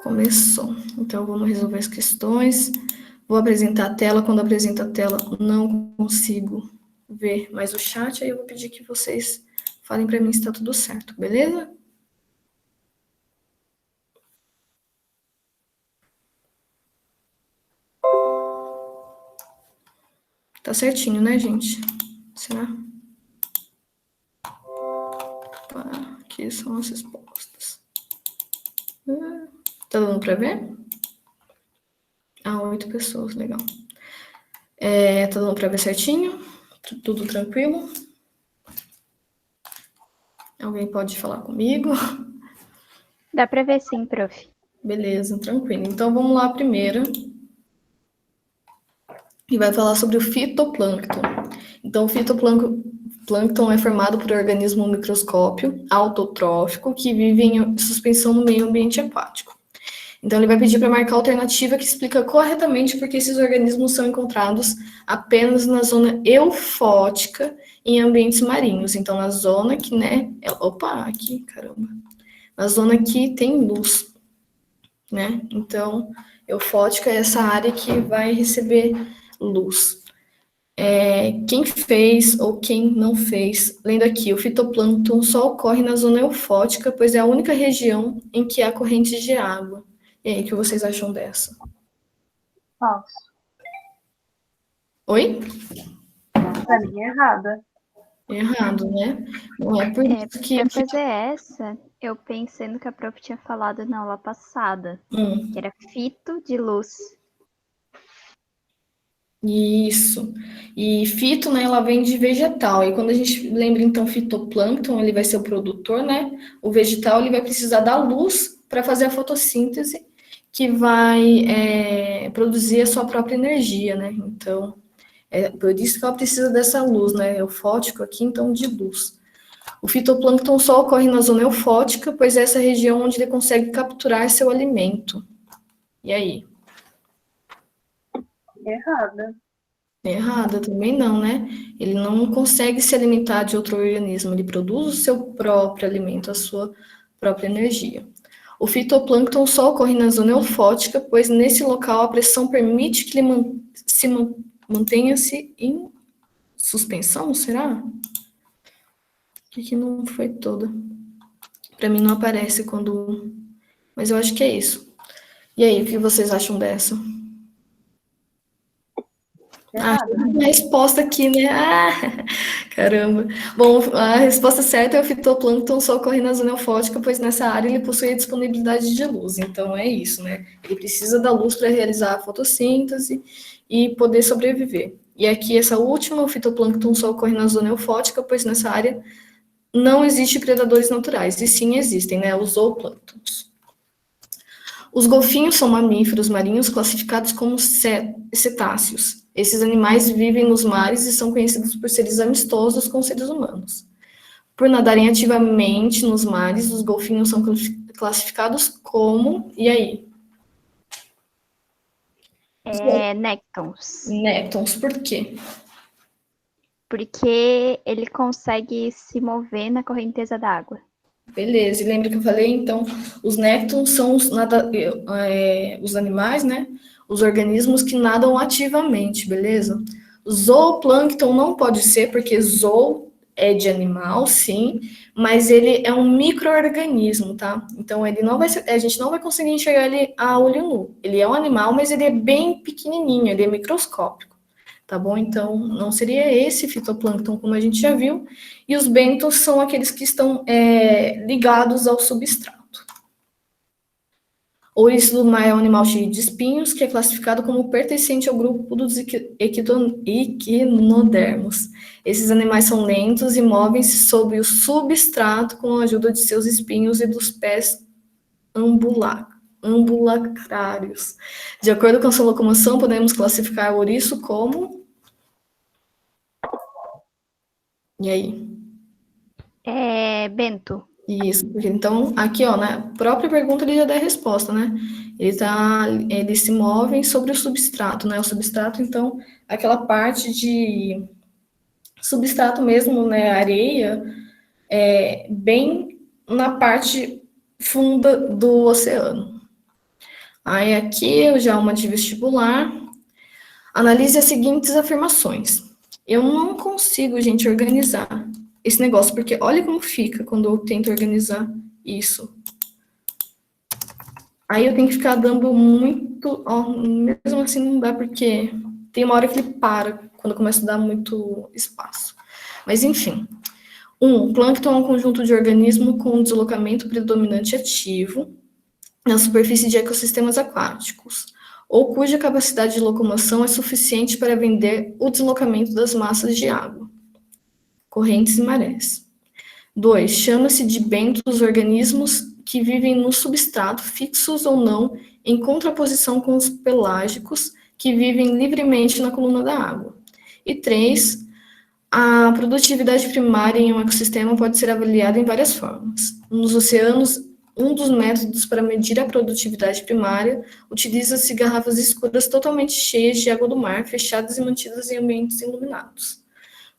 Começou. Então, vamos resolver as questões. Vou apresentar a tela. Quando apresento a tela, não consigo ver mais o chat. Aí eu vou pedir que vocês falem para mim se está tudo certo, beleza? Tá certinho, né, gente? Será? Opa, aqui são as respostas. Tá dando para ver? 8 pessoas, legal. Tá dando para ver certinho? Tudo tranquilo? Alguém pode falar comigo? Dá para ver sim, prof. Beleza, tranquilo. Então, vamos lá primeiro. E vai falar sobre o fitoplâncton. Então, o fitoplâncton é formado por organismo microscópio autotrófico que vive em suspensão no meio ambiente aquático. Então, ele vai pedir para marcar a alternativa que explica corretamente por que esses organismos são encontrados apenas na zona eufótica em ambientes marinhos. Então, na zona que, né? Aqui, caramba. Na zona que tem luz, né? Então, eufótica é essa área que vai receber luz. Quem fez ou quem não fez, lendo aqui, o fitoplâncton só ocorre na zona eufótica, pois é a única região em que há correntes de água. E aí, o que vocês acham dessa? Falso. Oi? Pra mim é errada. Errado, né? Não é por isso que... Pra fazer essa, eu pensei no que a prof tinha falado na aula passada, que era fito de luz. Isso. E fito, né, ela vem de vegetal. E quando a gente lembra, então, fitoplâncton, ele vai ser o produtor, né? O vegetal, ele vai precisar da luz para fazer a fotossíntese, que vai produzir a sua própria energia, né? Então, é por isso que ela precisa dessa luz, né? Eufótico aqui, então, de luz. O fitoplâncton só ocorre na zona eufótica, pois é essa região onde ele consegue capturar seu alimento. E aí? Errada. Errada também não, né? Ele não consegue se alimentar de outro organismo, ele produz o seu próprio alimento, a sua própria energia. O fitoplâncton só ocorre na zona eufótica, pois nesse local a pressão permite que ele mantenha-se em suspensão, será? Que não foi toda. Para mim não aparece quando... Mas eu acho que é isso. E aí, o que vocês acham dessa? Errada. A resposta aqui, né? Caramba. Bom, a resposta certa é o fitoplâncton só ocorre na zona eufótica, pois nessa área ele possui a disponibilidade de luz. Então é isso, né? Ele precisa da luz para realizar a fotossíntese e poder sobreviver. E aqui essa última, o fitoplâncton só ocorre na zona eufótica, pois nessa área não existe predadores naturais, e sim existem, né? Os zooplânctons. Os golfinhos são mamíferos marinhos classificados como cetáceos. Esses animais vivem nos mares e são conhecidos por seres amistosos com seres humanos. Por nadarem ativamente nos mares, os golfinhos são classificados como... E aí? Néctons. Néctons, por quê? Porque ele consegue se mover na correnteza da água. Beleza, e lembra que eu falei, então, os néctons são os animais, né? Os organismos que nadam ativamente, beleza? Zooplâncton não pode ser, porque zoo é de animal, sim, mas ele é um micro-organismo, tá? Então, ele não vai ser, a gente não vai conseguir enxergar ele a olho nu. Ele é um animal, mas ele é bem pequenininho, ele é microscópico, tá bom? Então, não seria esse fitoplâncton, como a gente já viu, e os bentons são aqueles que estão ligados ao substrato. Ouriço do mar é um animal cheio de espinhos, que é classificado como pertencente ao grupo dos equinodermos. Esses animais são lentos e movem-se sobre o substrato com a ajuda de seus espinhos e dos pés ambulacrários. De acordo com a sua locomoção, podemos classificar o ouriço como... E aí? Bento. Isso, porque então, aqui, ó, na própria pergunta ele já dá a resposta, né? Eles se movem sobre o substrato, né? O substrato, então, aquela parte de substrato mesmo, né? Areia, bem na parte funda do oceano. Aí aqui, já uma de vestibular. Analise as seguintes afirmações. Eu não consigo, gente, organizar esse negócio, porque olha como fica quando eu tento organizar isso. Aí eu tenho que ficar dando muito... Ó, mesmo assim não dá, porque tem uma hora que ele para, quando começa a dar muito espaço. Mas, enfim. Plâncton é um conjunto de organismos com deslocamento predominante ativo na superfície de ecossistemas aquáticos, ou cuja capacidade de locomoção é suficiente para vender o deslocamento das massas de água, correntes e marés. 2. Chama-se de bento os organismos que vivem no substrato, fixos ou não, em contraposição com os pelágicos, que vivem livremente na coluna da água. E 3. A produtividade primária em um ecossistema pode ser avaliada em várias formas. Nos oceanos, um dos métodos para medir a produtividade primária utiliza-se garrafas escuras totalmente cheias de água do mar, fechadas e mantidas em ambientes iluminados.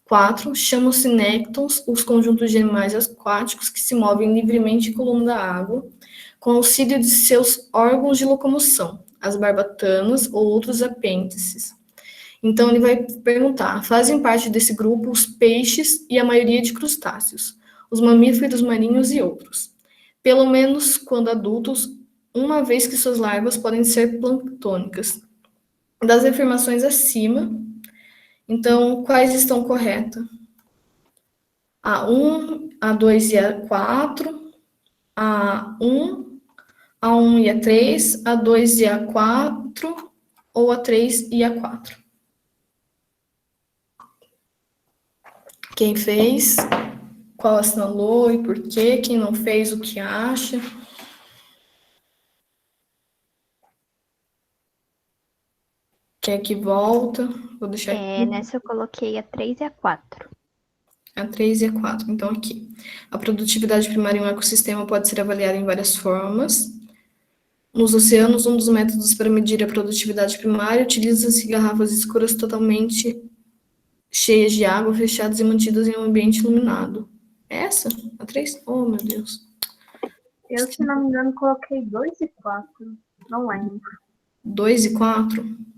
4. Chamam-se néctons os conjuntos de animais aquáticos que se movem livremente em coluna da água, com auxílio de seus órgãos de locomoção, as barbatanas ou outros apêndices. Então, ele vai perguntar, fazem parte desse grupo os peixes e a maioria de crustáceos, os mamíferos marinhos e outros. Pelo menos quando adultos, uma vez que suas larvas podem ser planctônicas. Das afirmações acima, então, quais estão corretas? A1, A2 e A4, A1, A1 e A3, A2 e A4, ou A3 e A4. Quem fez, qual assinalou e por quê, quem não fez, o que acha. Quer que volta? Vou deixar aqui. Nessa eu coloquei a 3 e a 4. A 3 e a 4. Então, aqui. A produtividade primária em um ecossistema pode ser avaliada em várias formas. Nos oceanos, um dos métodos para medir a produtividade primária utiliza-se garrafas escuras totalmente cheias de água, fechadas e mantidas em um ambiente iluminado. Essa? A 3? Oh, meu Deus. Eu, se não me engano, coloquei 2 e 4. Não lembro. 2 e 4?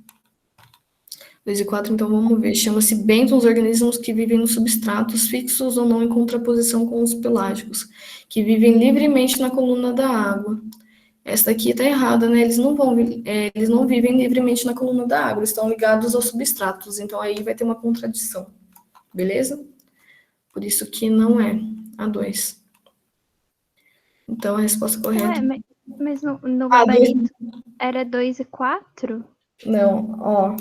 2 e 4, então vamos ver. Chama-se bento os organismos que vivem nos substratos fixos ou não em contraposição com os pelágicos, que vivem livremente na coluna da água. Essa daqui está errada, né? Eles não vivem livremente na coluna da água, eles estão ligados aos substratos, então aí vai ter uma contradição, beleza? Por isso que não é a 2. Então a resposta correta... Ué, mas no gabarito era 2 e 4? Não, ó.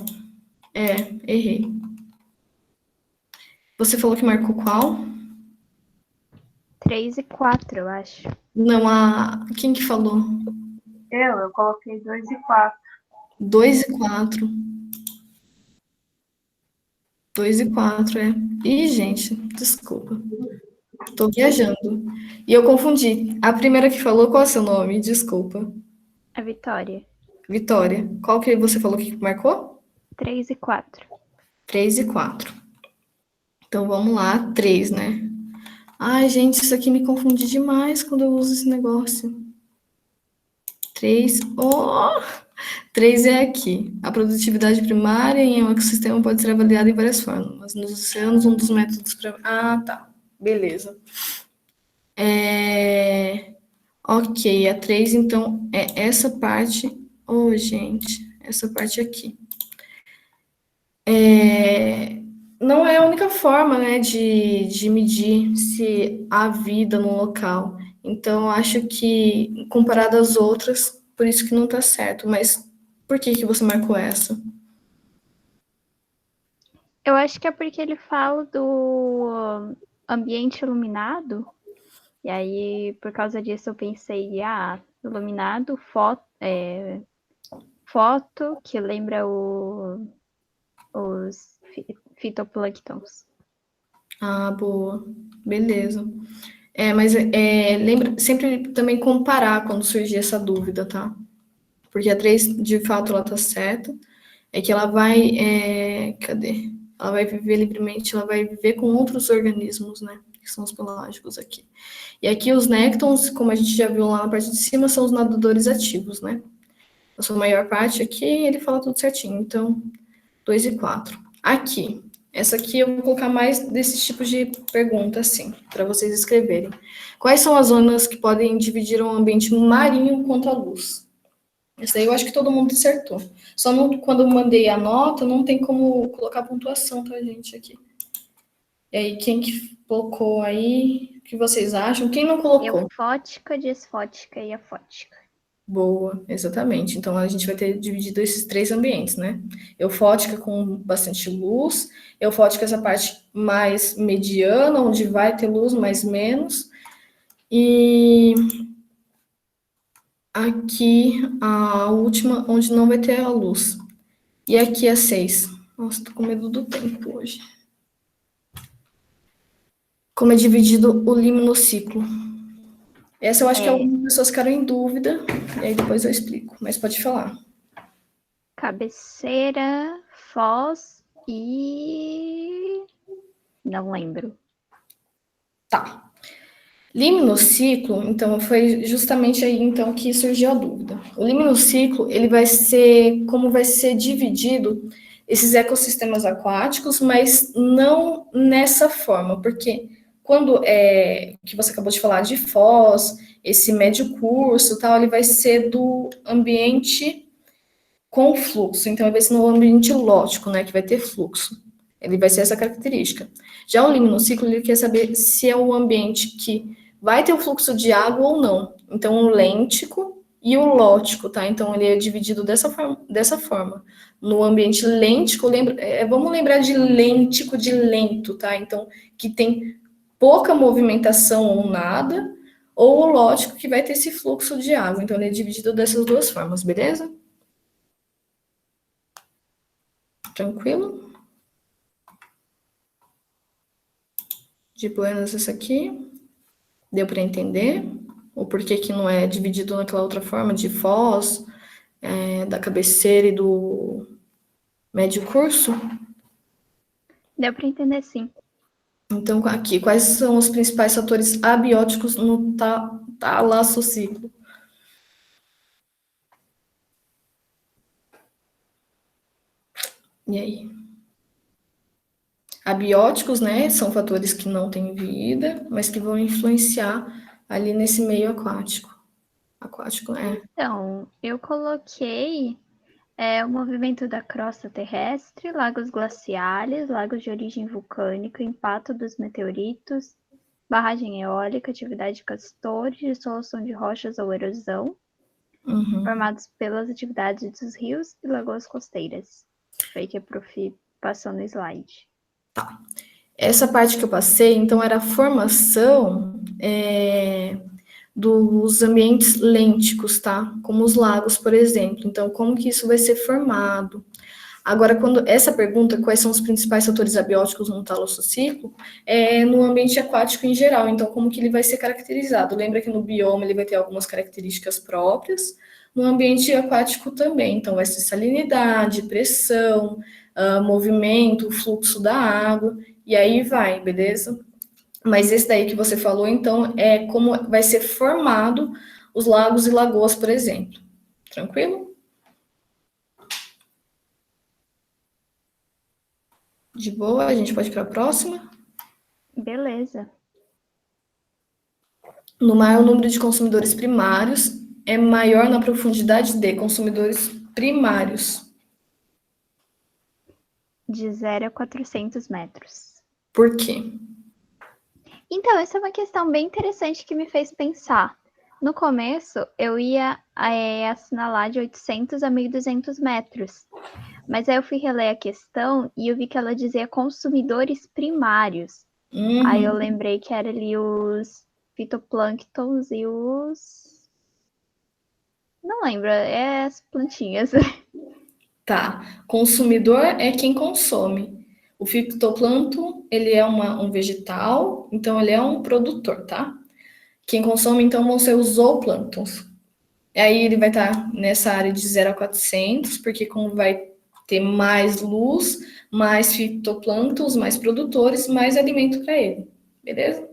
Errei. Você falou que marcou qual? 3 e 4, eu acho. Não, quem que falou? Eu coloquei 2 e 4. 2 e 4. 2 e 4, é. Ih, gente, desculpa. Tô viajando. E eu confundi. A primeira que falou, qual é o seu nome? Desculpa. A Vitória. Vitória. Qual que você falou que marcou? 3 e 4. 3 e 4. Então, vamos lá. 3, né? Ai, gente, isso aqui me confunde demais quando eu uso esse negócio. 3. Oh! 3 é aqui. A produtividade primária em um ecossistema pode ser avaliada em várias formas. Nos oceanos, um dos métodos para... Ah, tá. Beleza. Ok, a 3, então, é essa parte... Oh, gente, essa parte aqui. Não é a única forma, né, de medir se há vida no local. Então, eu acho que, comparado às outras, por isso que não está certo. Mas por que você marcou essa? Eu acho que é porque ele fala do ambiente iluminado. E aí, por causa disso, eu pensei, iluminado, foto que lembra os fitoplânctons. Ah, boa. Beleza. Mas lembra sempre também comparar quando surgir essa dúvida, tá? Porque a 3, de fato, ela tá certa. É que ela vai... cadê? Ela vai viver livremente, ela vai viver com outros organismos, né? Que são os pelágicos aqui. E aqui os néctons, como a gente já viu lá na parte de cima, são os nadadores ativos, né? A sua maior parte aqui, ele fala tudo certinho. Então, 2 e 4. Aqui, essa aqui eu vou colocar mais desses tipos de pergunta, assim, para vocês escreverem. Quais são as zonas que podem dividir um ambiente marinho contra a luz? Essa aí eu acho que todo mundo acertou. Só quando eu mandei a nota, não tem como colocar pontuação pra gente aqui. E aí, quem que colocou aí? O que vocês acham? Quem não colocou? Eufótica, disfótica e afótica. Boa, exatamente. Então, a gente vai ter dividido esses 3 ambientes, né? Eufótica com bastante luz, eufótica essa parte mais mediana, onde vai ter luz, mas menos. E aqui, a última, onde não vai ter a luz. E aqui a 6. Nossa, tô com medo do tempo hoje. Como é dividido o limnosciclo. Essa eu acho que algumas pessoas ficaram em dúvida, e aí depois eu explico, mas pode falar. Cabeceira, foz e... não lembro. Tá. Limnosciclo, então, foi justamente aí então que surgiu a dúvida. O limnosciclo, ele vai ser, como vai ser dividido esses ecossistemas aquáticos, mas não nessa forma, porque quando que você acabou de falar de Foz, esse médio curso, tal, ele vai ser do ambiente com fluxo, então ele vai ser no ambiente lógico, né, que vai ter fluxo. Ele vai ser essa característica. Já o limnosciclo, ele quer saber se é um ambiente que vai ter o fluxo de água ou não. Então, o lêntico e o lótico, tá? Então, ele é dividido dessa forma. No ambiente lêntico, vamos lembrar de lêntico, de lento, tá? Então, que tem pouca movimentação ou nada, ou o lótico, que vai ter esse fluxo de água. Então, ele é dividido dessas 2 formas, beleza? Tranquilo? De buenas essa aqui. Deu para entender? O porquê que não é dividido naquela outra forma de Foz, da cabeceira e do médio curso? Deu para entender, sim. Então, aqui, quais são os principais fatores abióticos no talassociclo? E aí? Abióticos, né, são fatores que não têm vida, mas que vão influenciar ali nesse meio aquático. Aquático, Então, eu coloquei o movimento da crosta terrestre, lagos glaciares, lagos de origem vulcânica, impacto dos meteoritos, barragem eólica, atividade de castores, dissolução de rochas ou erosão, formados pelas atividades dos rios e lagoas costeiras. Foi que a prof passou no slide. Tá. Essa parte que eu passei, então, era a formação dos ambientes lênticos, tá? Como os lagos, por exemplo. Então, como que isso vai ser formado? Agora, quando essa pergunta, quais são os principais fatores abióticos no talassociclo, no ambiente aquático em geral. Então, como que ele vai ser caracterizado? Lembra que no bioma ele vai ter algumas características próprias, no ambiente aquático também. Então, vai ser salinidade, pressão, movimento, fluxo da água, e aí vai, beleza? Mas esse daí que você falou, então, é como vai ser formado os lagos e lagoas, por exemplo. Tranquilo? De boa, a gente pode ir para a próxima. Beleza. No mar, o número de consumidores primários é maior na profundidade de consumidores primários. De 0 a 400 metros. Por quê? Então, essa é uma questão bem interessante que me fez pensar. No começo, eu ia assinalar de 800 a 1.200 metros. Mas aí eu fui reler a questão e eu vi que ela dizia consumidores primários. Aí eu lembrei que era ali os fitoplânctons e os... não lembro, as plantinhas. Tá. Consumidor é quem consome. O fitoplâncton, ele é um vegetal, então ele é um produtor, tá? Quem consome, então, vão ser os zooplânctons. Aí ele vai estar nessa área de 0 a 400, porque como vai ter mais luz, mais fitoplânctons, mais produtores, mais alimento para ele, beleza?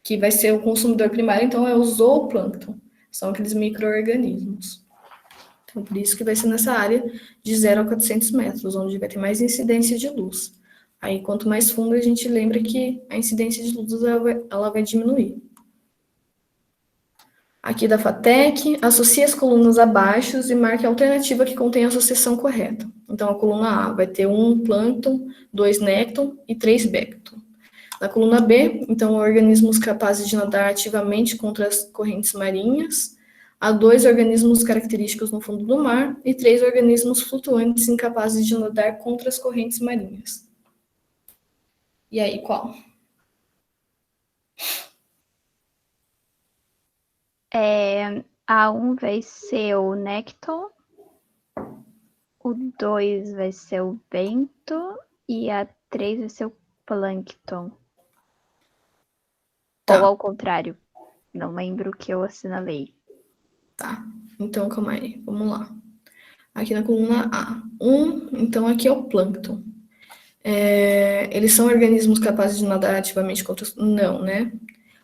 Que vai ser o consumidor primário, então é o zooplâncton, são aqueles micro-organismos. Então, por isso que vai ser nessa área de 0 a 400 metros, onde vai ter mais incidência de luz. Aí, quanto mais fundo, a gente lembra que a incidência de luz ela vai diminuir. Aqui da FATEC, associe as colunas abaixo e marque a alternativa que contém a associação correta. Então, a coluna A vai ter 1 plâncton, 2 nécton e 3 bécton. Na coluna B, então, organismos capazes de nadar ativamente contra as correntes marinhas. Há 2 organismos característicos no fundo do mar e 3 organismos flutuantes incapazes de nadar contra as correntes marinhas. E aí, qual? A 1 vai ser o nécton, o 2 vai ser o bento e a 3 vai ser o plâncton. Tá. Ou ao contrário, não lembro o que eu assinalei. Tá, então calma aí, vamos lá. Aqui na coluna A. Então aqui é o plâncton. Eles são organismos capazes de nadar ativamente contra os... Não, né?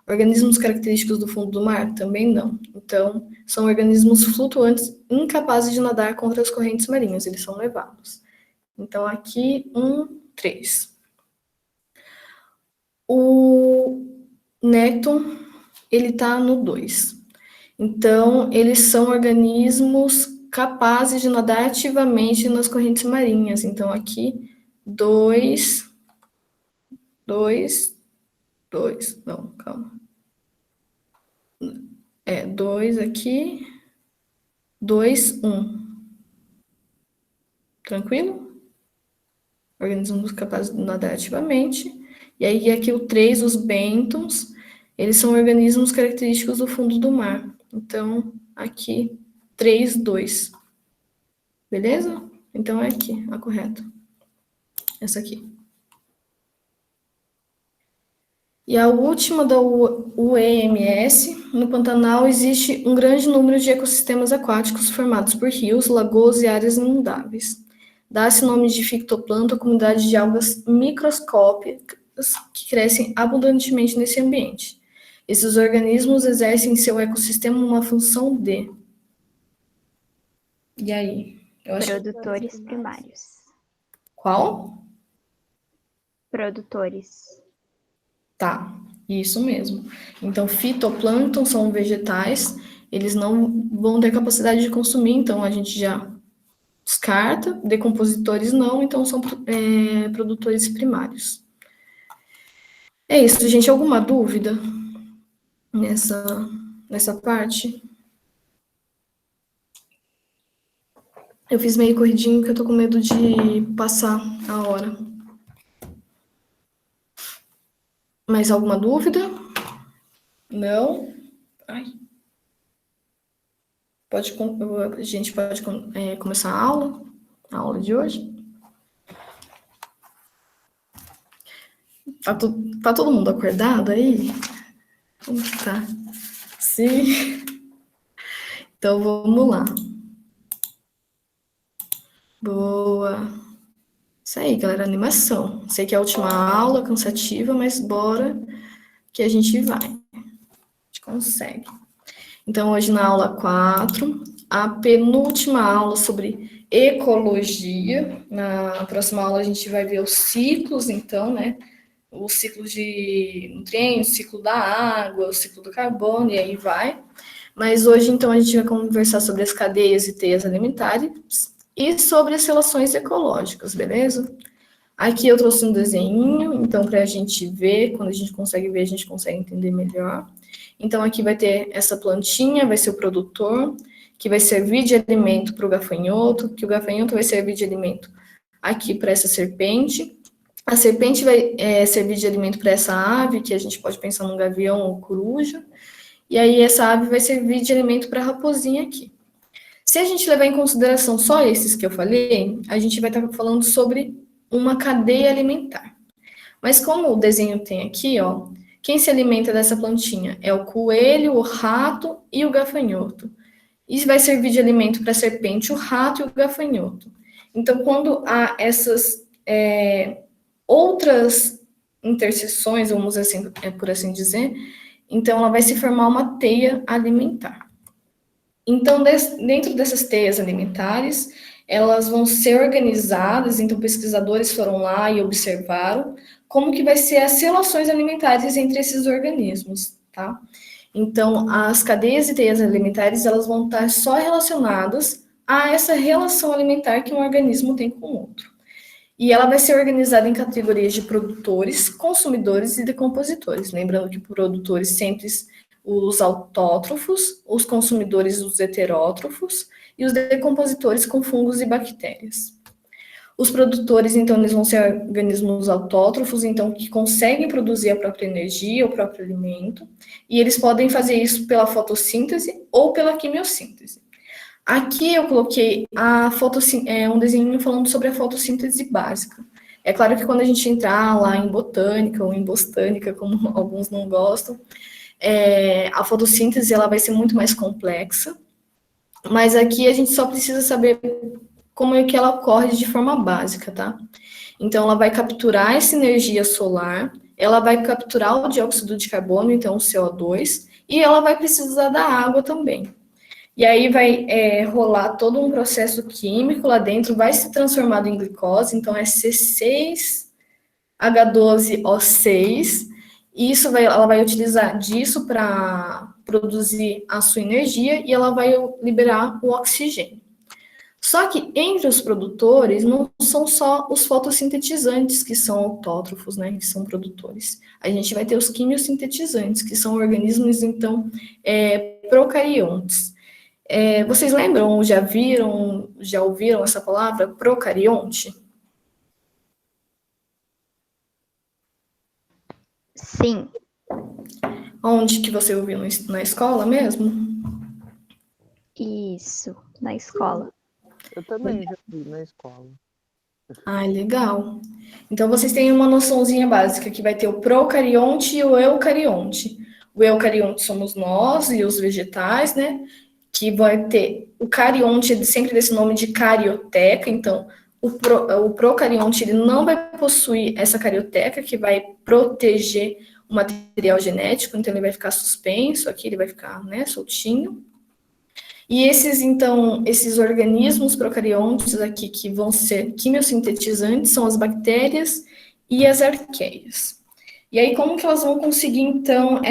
Organismos característicos do fundo do mar? Também não. Então, são organismos flutuantes incapazes de nadar contra as correntes marinhas, eles são levados. Então, aqui, 3. O nécton, ele tá no 2. Então, eles são organismos capazes de nadar ativamente nas correntes marinhas. Então, aqui, 2, não, calma. 2 aqui, 2, 1. Tranquilo? Organismos capazes de nadar ativamente. E aí, aqui o 3, os bêntons, eles são organismos característicos do fundo do mar. Então, aqui, 3, 2. Beleza? Então, é aqui, a correta. Essa aqui. E a última da UEMS, no Pantanal existe um grande número de ecossistemas aquáticos formados por rios, lagoas e áreas inundáveis. Dá-se nome de fitoplâncton à comunidade de algas microscópicas que crescem abundantemente nesse ambiente. Esses organismos exercem em seu ecossistema uma função de... E aí? Produtores primários. Qual? Produtores. Tá, isso mesmo. Então, fitoplâncton são vegetais, eles não vão ter capacidade de consumir, então a gente já descarta, decompositores não, então são produtores primários. É isso, gente. Alguma dúvida nessa parte? Eu fiz meio corridinho porque eu tô com medo de passar a hora. Mais alguma dúvida? Não? Ai. A gente pode começar a aula de hoje. Tá todo mundo acordado aí? Como que tá? Sim. Então, vamos lá. Boa. Isso aí, galera, animação. Sei que é a última aula, cansativa, mas bora que a gente vai. A gente consegue. Então, hoje na aula 4, a penúltima aula sobre ecologia. Na próxima aula a gente vai ver os ciclos, então, né? O ciclo de nutrientes, o ciclo da água, o ciclo do carbono, e aí vai. Mas hoje, então, a gente vai conversar sobre as cadeias e teias alimentares e sobre as relações ecológicas, beleza? Aqui eu trouxe um desenho, então, para a gente ver, quando a gente consegue ver, a gente consegue entender melhor. Então, aqui vai ter essa plantinha, vai ser o produtor, que vai servir de alimento para o gafanhoto, que o gafanhoto vai servir de alimento aqui para essa serpente. A serpente vai servir de alimento para essa ave, que a gente pode pensar num gavião ou coruja. E aí, essa ave vai servir de alimento para a raposinha aqui. Se a gente levar em consideração só esses que eu falei, a gente vai estar falando sobre uma cadeia alimentar. Mas como o desenho tem aqui, ó, quem se alimenta dessa plantinha é o coelho, o rato e o gafanhoto. E vai servir de alimento para a serpente, o rato e o gafanhoto. Então, quando há essas outras interseções, vamos assim, por assim dizer, então ela vai se formar uma teia alimentar. Então, dentro dessas teias alimentares, elas vão ser organizadas, então pesquisadores foram lá e observaram como que vai ser as relações alimentares entre esses organismos, tá? Então, as cadeias e teias alimentares, elas vão estar só relacionadas a essa relação alimentar que um organismo tem com o outro. E ela vai ser organizada em categorias de produtores, consumidores e decompositores. Lembrando que produtores sempre os autótrofos, os consumidores os heterótrofos e os decompositores com fungos e bactérias. Os produtores, então, eles vão ser organismos autótrofos, então, que conseguem produzir a própria energia, o próprio alimento, e eles podem fazer isso pela fotossíntese ou pela quimiossíntese. Aqui eu coloquei um desenho falando sobre a fotossíntese básica. É claro que quando a gente entrar lá em botânica ou em botânica, como alguns não gostam, a fotossíntese ela vai ser muito mais complexa, mas aqui a gente só precisa saber como é que ela ocorre de forma básica, tá? Então, ela vai capturar essa energia solar, ela vai capturar o dióxido de carbono, então o CO2, e ela vai precisar da água também. E aí vai rolar todo um processo químico lá dentro, vai se transformar em glicose, então é C6H12O6, e ela vai utilizar disso para produzir a sua energia e ela vai liberar o oxigênio. Só que entre os produtores não são só os fotossintetizantes que são autótrofos, né, que são produtores. A gente vai ter os quimiosintetizantes, que são organismos, então, procariontes. Vocês lembram, já ouviram essa palavra, procarionte? Sim. Onde que você ouviu? Na escola mesmo? Isso, na escola. Eu também já vi na escola. Ah, legal. Então, vocês têm uma noçãozinha básica, que vai ter o procarionte e o eucarionte. O eucarionte somos nós e os vegetais, né? Que vai ter o carionte, sempre desse nome de carioteca. Então, o procarionte ele não vai possuir essa carioteca, que vai proteger o material genético. Então, ele vai ficar suspenso aqui, ele vai ficar, né, soltinho. E esses organismos procariontes aqui que vão ser quimiosintetizantes são as bactérias e as arqueias. E aí, como que elas vão conseguir, então,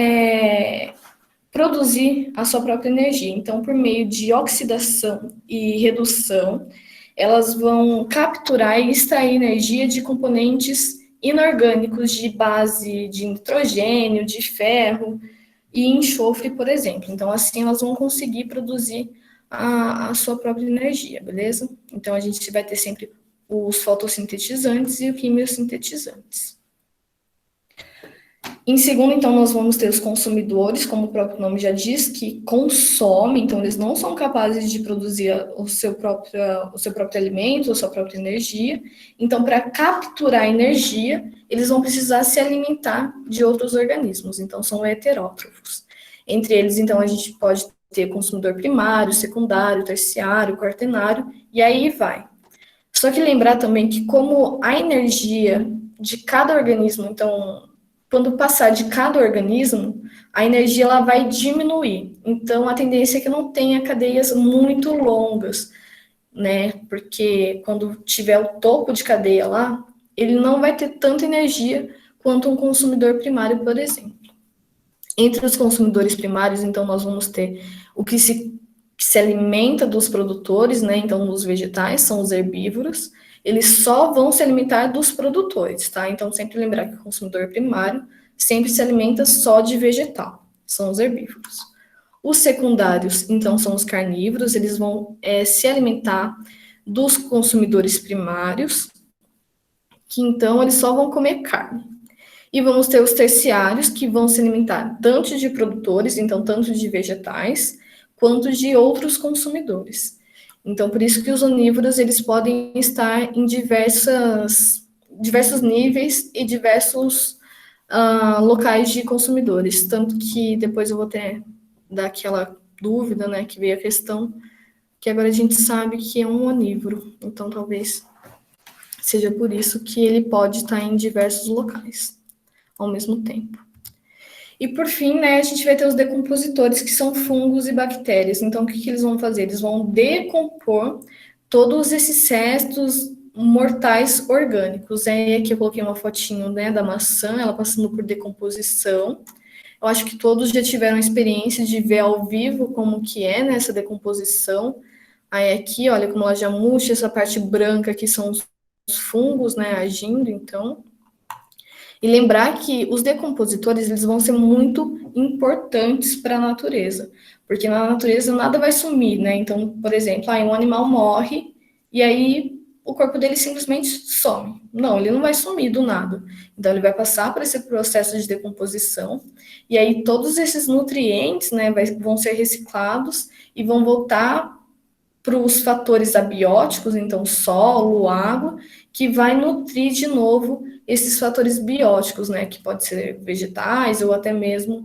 produzir a sua própria energia? Então, por meio de oxidação e redução, elas vão capturar e extrair energia de componentes inorgânicos de base de nitrogênio, de ferro e enxofre, por exemplo. Então, assim, elas vão conseguir produzir a sua própria energia, beleza? Então, a gente vai ter sempre os fotossintetizantes e os quimiosintetizantes. Em segundo, então, nós vamos ter os consumidores, como o próprio nome já diz, que consomem, então eles não são capazes de produzir o seu próprio alimento, a sua própria energia. Então, para capturar energia, eles vão precisar se alimentar de outros organismos, então são heterótrofos. Entre eles, então, a gente pode ter consumidor primário, secundário, terciário, quaternário, e aí vai. Só que lembrar também que como a energia de cada organismo, então, quando passar de cada organismo, a energia ela vai diminuir. Então, a tendência é que não tenha cadeias muito longas, né? Porque quando tiver o topo de cadeia lá, ele não vai ter tanta energia quanto um consumidor primário, por exemplo. Entre os consumidores primários, então, nós vamos ter o que se alimenta dos produtores, né? Então, os vegetais são os herbívoros, eles só vão se alimentar dos produtores, tá? Então, sempre lembrar que o consumidor primário sempre se alimenta só de vegetal, são os herbívoros. Os secundários, então, são os carnívoros, eles vão se alimentar dos consumidores primários, que então eles só vão comer carne. E vamos ter os terciários, que vão se alimentar tanto de produtores, então tanto de vegetais, quanto de outros consumidores. Então, por isso que os onívoros, eles podem estar em diversos níveis e diversos locais de consumidores. Tanto que depois eu vou ter dar aquela dúvida, né, que veio a questão, que agora a gente sabe que é um onívoro. Então, talvez seja por isso que ele pode estar em diversos locais ao mesmo tempo. E por fim, né, a gente vai ter os decompositores, que são fungos e bactérias. Então, o que eles vão fazer? Eles vão decompor todos esses restos mortais orgânicos. Aí aqui eu coloquei uma fotinho, né, da maçã, ela passando por decomposição. Eu acho que todos já tiveram a experiência de ver ao vivo como que é, né, essa decomposição. Aí aqui, olha como ela já murcha, essa parte branca que são os fungos, né, agindo, então. E lembrar que os decompositores, eles vão ser muito importantes para a natureza, porque na natureza nada vai sumir, né? Então, por exemplo, um animal morre e aí o corpo dele simplesmente some. Não, ele não vai sumir do nada. Então, ele vai passar por esse processo de decomposição e aí todos esses nutrientes, né, vão ser reciclados e vão voltar para os fatores abióticos, então solo, água, que vai nutrir de novo esses fatores bióticos, né, que pode ser vegetais ou até mesmo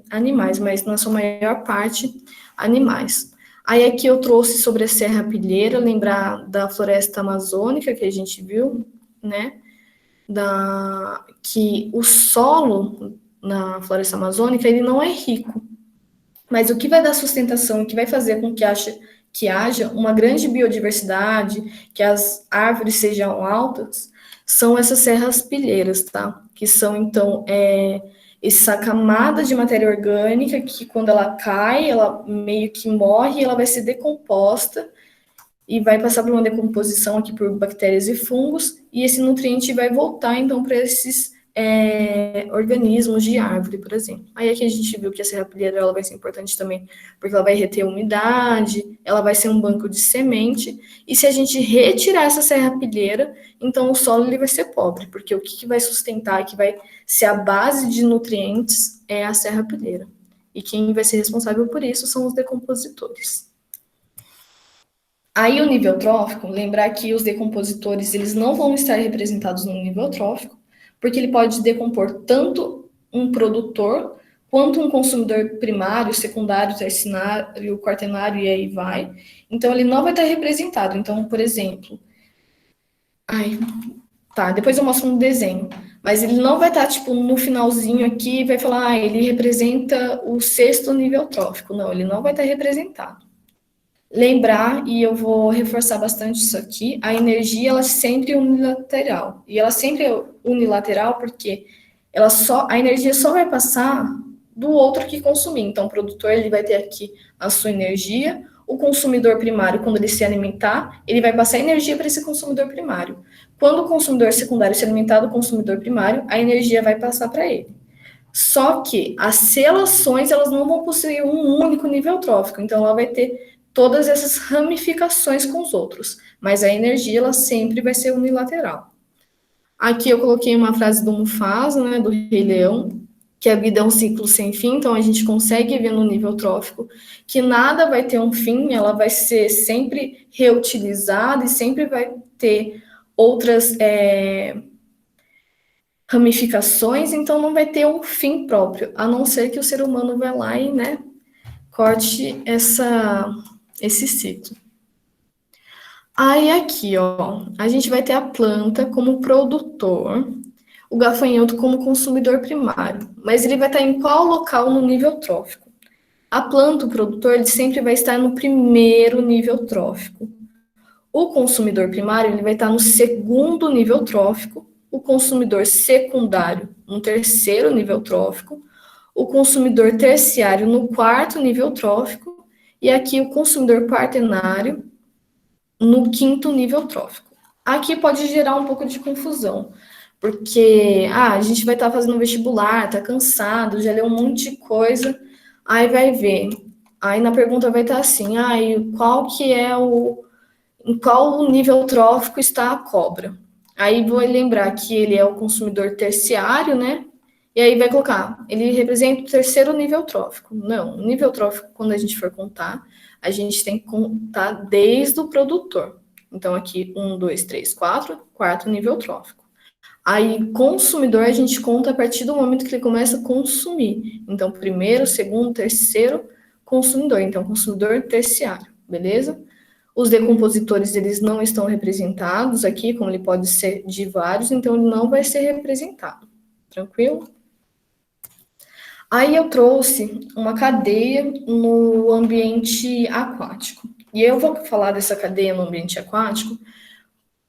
animais, mas na sua maior parte, animais. Aí aqui eu trouxe sobre a serrapilheira, lembrar da floresta amazônica que a gente viu, né, que o solo na floresta amazônica, ele não é rico, mas o que vai dar sustentação, o que vai fazer com que haja uma grande biodiversidade, que as árvores sejam altas, são essas serraspilheiras, tá? Que são, então, essa camada de matéria orgânica que, quando ela cai, ela meio que morre, ela vai ser decomposta e vai passar por uma decomposição aqui por bactérias e fungos, e esse nutriente vai voltar, então, para esses organismos de árvore, por exemplo. Aí aqui a gente viu que a serrapilheira ela vai ser importante também, porque ela vai reter umidade, ela vai ser um banco de semente, e se a gente retirar essa serrapilheira, então o solo ele vai ser pobre, porque o que vai sustentar, que vai ser a base de nutrientes, é a serrapilheira. E quem vai ser responsável por isso são os decompositores. Aí o nível trófico, lembrar que os decompositores eles não vão estar representados no nível trófico, porque ele pode decompor tanto um produtor quanto um consumidor primário, secundário, terciário, quaternário e aí vai. Então ele não vai estar representado. Então, por exemplo, depois eu mostro um desenho, mas ele não vai estar tipo no finalzinho aqui e vai falar, ele representa o 6º nível trófico. Não, ele não vai estar representado. Lembrar, e eu vou reforçar bastante isso aqui, a energia ela sempre é unilateral. E ela sempre é unilateral porque a energia só vai passar do outro que consumir. Então, o produtor ele vai ter aqui a sua energia, o consumidor primário, quando ele se alimentar, ele vai passar energia para esse consumidor primário. Quando o consumidor secundário se alimentar do consumidor primário, a energia vai passar para ele. Só que as relações elas não vão possuir um único nível trófico, então ela vai ter todas essas ramificações com os outros, mas a energia ela sempre vai ser unilateral. Aqui eu coloquei uma frase do Mufasa, né, do Rei Leão, que a vida é um ciclo sem fim, então a gente consegue ver no nível trófico que nada vai ter um fim, ela vai ser sempre reutilizada e sempre vai ter outras ramificações, então não vai ter um fim próprio, a não ser que o ser humano vai lá e, né, corte esse ciclo. Aí aqui, ó, a gente vai ter a planta como produtor, o gafanhoto como consumidor primário, mas ele vai estar em qual local no nível trófico? A planta, o produtor, ele sempre vai estar no primeiro nível trófico. O consumidor primário, ele vai estar no segundo nível trófico, o consumidor secundário no terceiro nível trófico, o consumidor terciário no quarto nível trófico, e aqui o consumidor quaternário no quinto nível trófico. Aqui pode gerar um pouco de confusão, porque a gente vai estar fazendo vestibular, está cansado, já leu um monte de coisa, aí vai ver. Aí na pergunta vai estar assim, em qual nível trófico está a cobra? Aí vou lembrar que ele é o consumidor terciário, né? E aí vai colocar, ele representa o terceiro nível trófico. Não, o nível trófico, quando a gente for contar, a gente tem que contar desde o produtor. Então, aqui, 1, 2, 3, 4, quarto nível trófico. Aí, consumidor, a gente conta a partir do momento que ele começa a consumir. Então, primeiro, segundo, terceiro, consumidor. Então, consumidor terciário, beleza? Os decompositores, eles não estão representados aqui, como ele pode ser de vários, então ele não vai ser representado. Tranquilo? Aí eu trouxe uma cadeia no ambiente aquático. E eu vou falar dessa cadeia no ambiente aquático,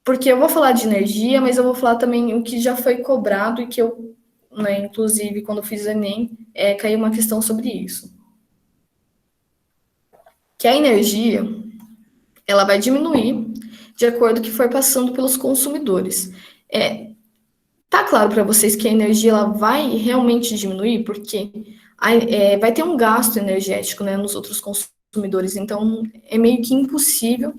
porque eu vou falar de energia, mas eu vou falar também o que já foi cobrado e que eu, né, inclusive, quando eu fiz o Enem, caiu uma questão sobre isso. Que a energia, ela vai diminuir de acordo com o que for passando pelos consumidores. Tá claro para vocês que a energia ela vai realmente diminuir, porque vai ter um gasto energético, né, nos outros consumidores, então é meio que impossível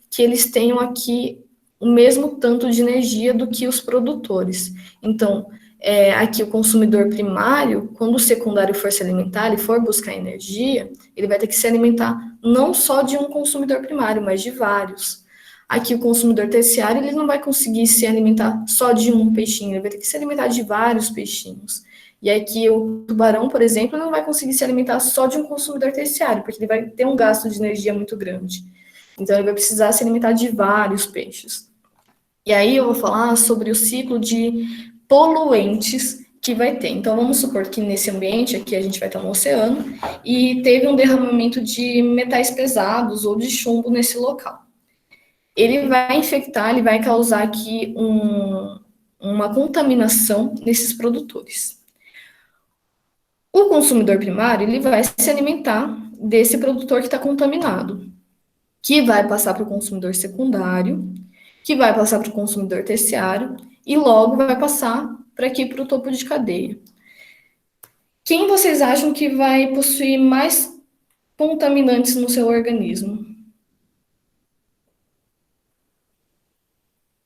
que eles tenham aqui o mesmo tanto de energia do que os produtores. Então, aqui o consumidor primário, quando o secundário for se alimentar e for buscar energia, ele vai ter que se alimentar não só de um consumidor primário, mas de vários. Aqui o consumidor terciário, ele não vai conseguir se alimentar só de um peixinho, ele vai ter que se alimentar de vários peixinhos. E aqui o tubarão, por exemplo, não vai conseguir se alimentar só de um consumidor terciário, porque ele vai ter um gasto de energia muito grande. Então ele vai precisar se alimentar de vários peixes. E aí eu vou falar sobre o ciclo de poluentes que vai ter. Então vamos supor que nesse ambiente aqui a gente vai estar no oceano e teve um derramamento de metais pesados ou de chumbo nesse local. Ele vai infectar, ele vai causar aqui uma contaminação nesses produtores. O consumidor primário, ele vai se alimentar desse produtor que está contaminado, que vai passar para o consumidor secundário, que vai passar para o consumidor terciário e logo vai passar para aqui para o topo de cadeia. Quem vocês acham que vai possuir mais contaminantes no seu organismo?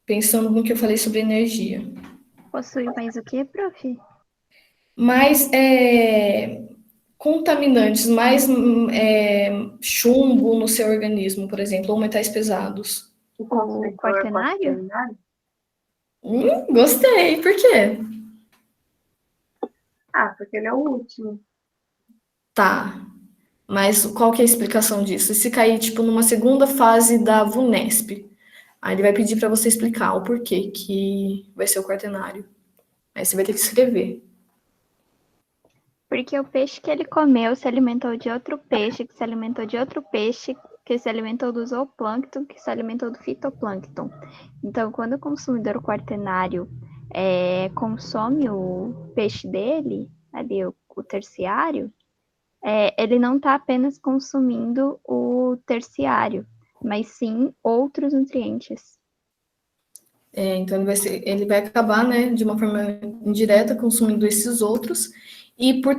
Pensando no que eu falei sobre energia. Possui mais o quê, prof? Mais contaminantes, mais chumbo no seu organismo, por exemplo, ou metais pesados. O consumidor quaternário? Gostei. Por quê? Porque ele é o último. Tá. Mas qual que é a explicação disso? E se cair, tipo, numa segunda fase da VUNESP? Aí ele vai pedir para você explicar o porquê que vai ser o quaternário. Aí você vai ter que escrever. Porque o peixe que ele comeu se alimentou de outro peixe, que se alimentou de outro peixe, que se alimentou do zooplâncton, que se alimentou do fitoplâncton. Então, quando o consumidor quaternário consome o peixe dele, ali o terciário, ele não está apenas consumindo o terciário, mas sim outros nutrientes. Então ele vai acabar, né, de uma forma indireta, consumindo esses outros, e por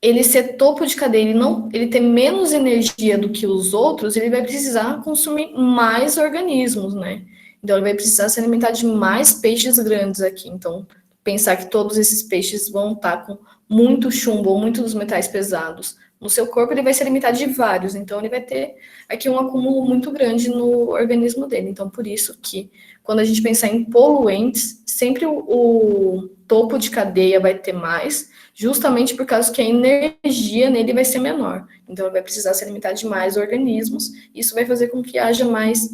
ele ser topo de cadeia, ele ter menos energia do que os outros, ele vai precisar consumir mais organismos, né? Então ele vai precisar se alimentar de mais peixes grandes aqui. Então, pensar que todos esses peixes vão estar com muito chumbo ou muitos metais pesados no seu corpo, ele vai se alimentar de vários. Então, ele vai ter aqui um acúmulo muito grande no organismo dele. Então, por isso que quando a gente pensar em poluentes, sempre o topo de cadeia vai ter mais, justamente por causa que a energia nele vai ser menor. Então, ele vai precisar se alimentar de mais organismos. Isso vai fazer com que haja mais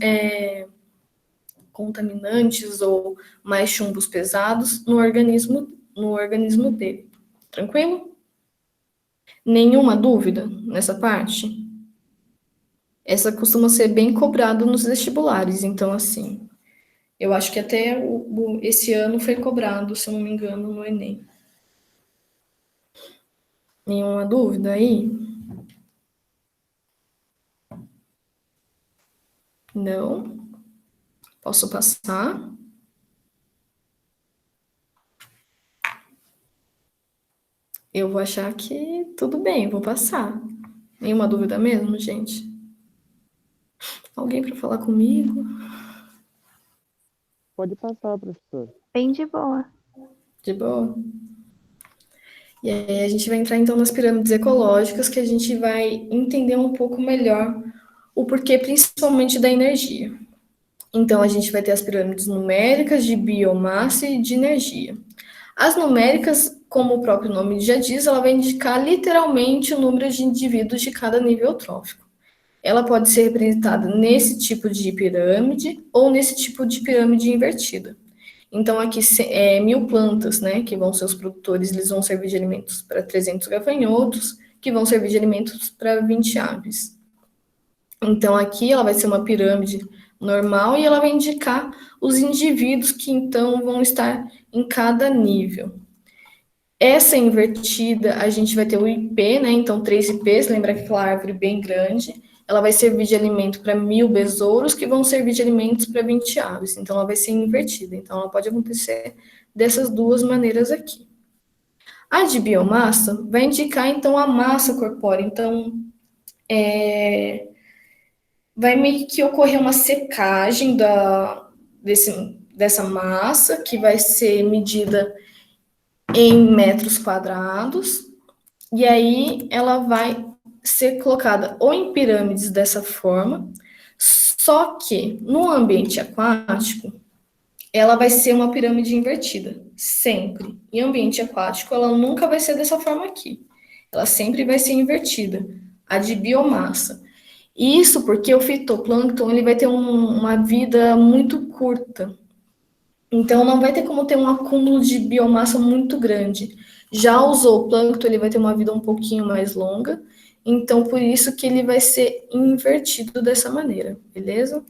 contaminantes ou mais chumbos pesados no organismo dele. Tranquilo? Nenhuma dúvida nessa parte? Essa costuma ser bem cobrada nos vestibulares, então, assim, eu acho que até esse ano foi cobrado, se eu não me engano, no Enem. Nenhuma dúvida aí? Não? Posso passar? Eu vou achar que tudo bem, vou passar. Nenhuma dúvida mesmo, gente? Alguém para falar comigo? Pode passar, professor. Bem de boa. De boa? E aí a gente vai entrar então nas pirâmides ecológicas, que a gente vai entender um pouco melhor o porquê, principalmente da energia. Então a gente vai ter as pirâmides numéricas, de biomassa e de energia. As numéricas, como o próprio nome já diz, ela vai indicar literalmente o número de indivíduos de cada nível trófico. Ela pode ser representada nesse tipo de pirâmide ou nesse tipo de pirâmide invertida. Então, aqui 1.000 plantas, né, que vão ser os produtores, eles vão servir de alimentos para 300 gafanhotos, que vão servir de alimentos para 20 aves. Então, aqui ela vai ser uma pirâmide normal e ela vai indicar os indivíduos que, então, vão estar em cada nível. Essa invertida, a gente vai ter o IP, né? Então, 3 IPs, lembra que aquela árvore bem grande, ela vai servir de alimento para 1.000 besouros, que vão servir de alimentos para 20 aves. Então, ela vai ser invertida. Então, ela pode acontecer dessas duas maneiras aqui. A de biomassa vai indicar, então, a massa corpórea. Então, vai meio que ocorrer uma secagem dessa massa, que vai ser medida em metros quadrados, e aí ela vai ser colocada ou em pirâmides dessa forma, só que no ambiente aquático, ela vai ser uma pirâmide invertida, sempre. Em ambiente aquático, ela nunca vai ser dessa forma aqui. Ela sempre vai ser invertida, a de biomassa. Isso porque o fitoplâncton ele vai ter uma vida muito curta. Então, não vai ter como ter um acúmulo de biomassa muito grande. Já o zooplâncton, ele vai ter uma vida um pouquinho mais longa, então por isso que ele vai ser invertido dessa maneira, beleza?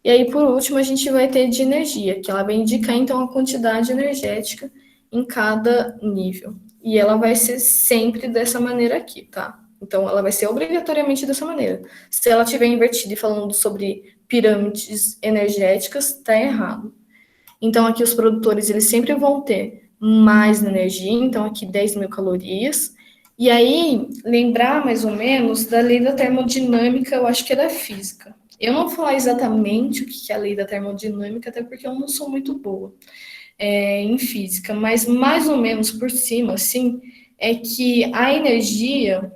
E aí, por último, a gente vai ter de energia, que ela vai indicar, então, a quantidade energética em cada nível. E ela vai ser sempre dessa maneira aqui, tá? Então, ela vai ser obrigatoriamente dessa maneira. Se ela estiver invertida e falando sobre pirâmides energéticas, tá errado. Então, aqui os produtores, eles sempre vão ter mais energia, então aqui 10.000 calorias. E aí, lembrar mais ou menos da lei da termodinâmica, eu acho que é da física. Eu não vou falar exatamente o que é a lei da termodinâmica, até porque eu não sou muito boa em física, mas mais ou menos por cima, assim, é que a energia,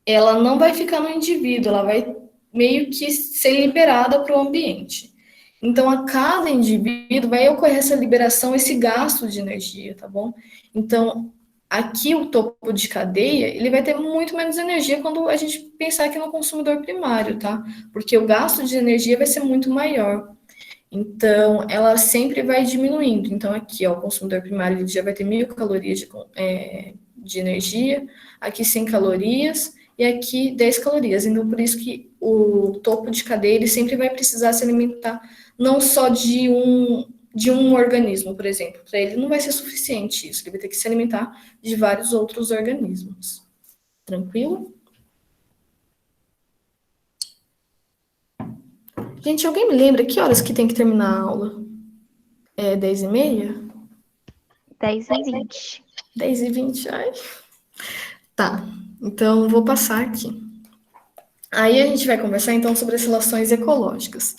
ela não vai ficar no indivíduo, ela vai meio que ser liberada para o ambiente. Então, a cada indivíduo vai ocorrer essa liberação, esse gasto de energia, tá bom? Então, aqui o topo de cadeia, ele vai ter muito menos energia quando a gente pensar aqui no consumidor primário, tá? Porque o gasto de energia vai ser muito maior. Então, ela sempre vai diminuindo. Então, aqui, ó, o consumidor primário ele já vai ter 1.000 calorias de energia, aqui 100 calorias e aqui 10 calorias. Então, por isso que o topo de cadeia ele sempre vai precisar se alimentar não só de um organismo, por exemplo. Para ele não vai ser suficiente isso, ele vai ter que se alimentar de vários outros organismos. Tranquilo? Gente, alguém me lembra que horas que tem que terminar a aula? É 10h30? 10h20. 10h20, ai. Tá, então vou passar aqui. Aí a gente vai conversar então sobre as relações ecológicas.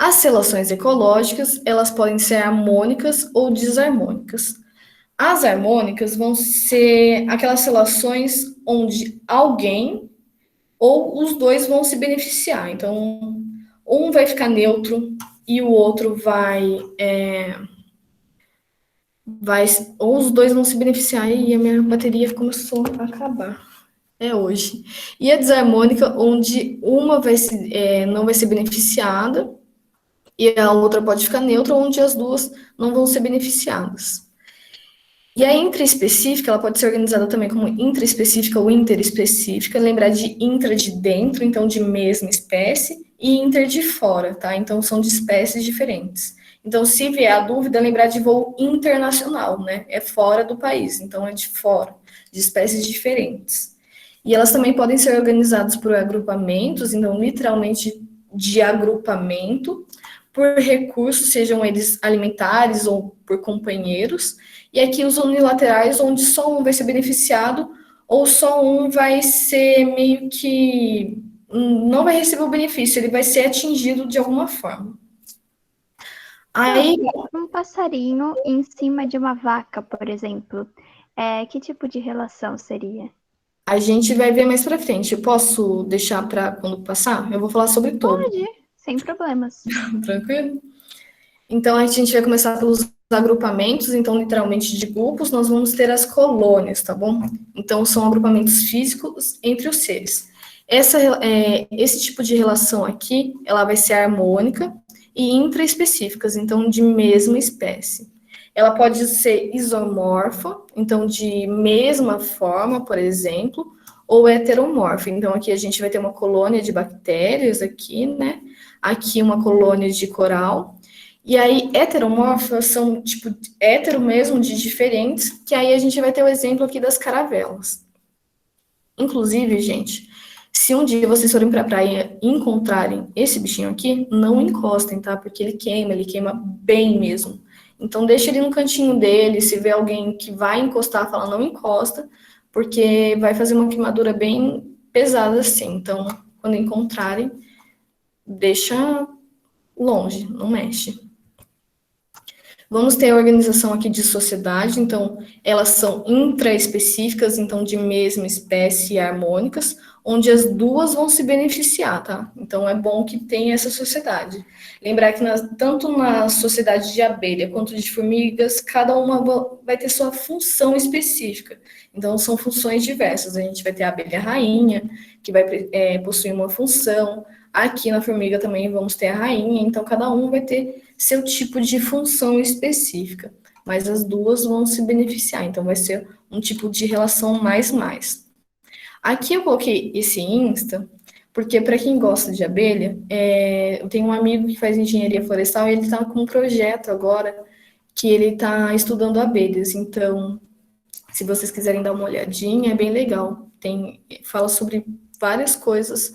As relações ecológicas, elas podem ser harmônicas ou desarmônicas. As harmônicas vão ser aquelas relações onde alguém ou os dois vão se beneficiar. Então, um vai ficar neutro e o outro ou os dois vão se beneficiar e a minha bateria começou a acabar. É hoje. E a desarmônica, onde uma não vai ser beneficiada e a outra pode ficar neutra, onde as duas não vão ser beneficiadas. E a intraespecífica, ela pode ser organizada também como intraespecífica ou interespecífica. Lembrar de intra de dentro, então de mesma espécie, e inter de fora, tá? Então são de espécies diferentes. Então, se vier a dúvida, lembrar de voo internacional, né? É fora do país, então é de fora, de espécies diferentes. E elas também podem ser organizadas por agrupamentos, então literalmente de agrupamento, por recursos, sejam eles alimentares ou por companheiros, e aqui os unilaterais, onde só um vai ser beneficiado, ou só um vai ser meio que não vai receber o benefício, ele vai ser atingido de alguma forma. Aí, um passarinho em cima de uma vaca, por exemplo, que tipo de relação seria? a gente vai ver mais pra frente. Eu posso deixar para quando passar? Eu vou falar sobre todo. Pode, sem problemas. Tranquilo? Então, a gente vai começar pelos agrupamentos, então, literalmente, de grupos, nós vamos ter as colônias, tá bom? Então, são agrupamentos físicos entre os seres. Esse tipo de relação aqui, ela vai ser harmônica, e intraespecíficas, então de mesma espécie. Ela pode ser isomorfa, então de mesma forma, por exemplo, ou heteromorfa. Então aqui a gente vai ter uma colônia de bactérias aqui, né? Aqui uma colônia de coral. E aí, heteromorfas são, tipo, hétero mesmo, de diferentes, que aí a gente vai ter o exemplo aqui das caravelas. Inclusive, gente, se um dia vocês forem pra praia e encontrarem esse bichinho aqui, não encostem, tá? Porque ele queima bem mesmo. Então, deixa ele no cantinho dele, se vê alguém que vai encostar, fala não encosta, porque vai fazer uma queimadura bem pesada assim. Então, quando encontrarem, deixa longe, não mexe. Vamos ter a organização aqui de sociedade, então elas são intraespecíficas, então de mesma espécie e harmônicas, onde as duas vão se beneficiar, tá? Então é bom que tenha essa sociedade. Lembrar que tanto na sociedade de abelha quanto de formigas, cada uma vai ter sua função específica. Então são funções diversas. A gente vai ter a abelha rainha, que vai possuir uma função. Aqui na formiga também vamos ter a rainha, então cada um vai ter seu tipo de função específica, mas as duas vão se beneficiar, então vai ser um tipo de relação mais. Aqui eu coloquei esse Insta, porque para quem gosta de abelha, eu tenho um amigo que faz engenharia florestal e ele está com um projeto agora que ele está estudando abelhas, então se vocês quiserem dar uma olhadinha, é bem legal. Fala sobre várias coisas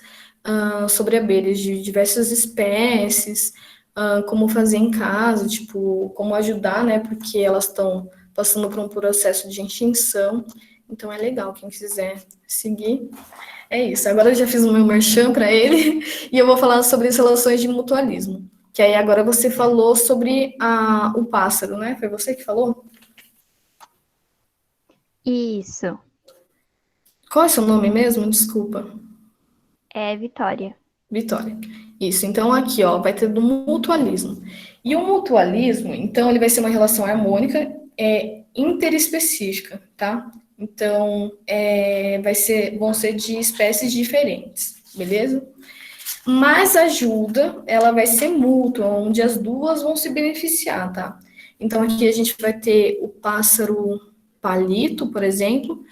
sobre abelhas de diversas espécies, como fazer em casa, tipo, como ajudar, né? Porque elas estão passando por um processo de extinção. Então é legal, quem quiser seguir. É isso. Agora eu já fiz o meu merchan para ele e eu vou falar sobre as relações de mutualismo. Que aí agora você falou sobre o pássaro, né? Foi você que falou? Isso. Qual é o seu nome mesmo? Desculpa. É Vitória. Vitória. Isso. Então aqui, ó, vai ter do mutualismo. E o mutualismo, então, ele vai ser uma relação harmônica, interespecífica, tá? Então, vão ser de espécies diferentes, beleza? Mas a ajuda, ela vai ser mútua, onde as duas vão se beneficiar, tá? Então, aqui a gente vai ter o pássaro palito, por exemplo.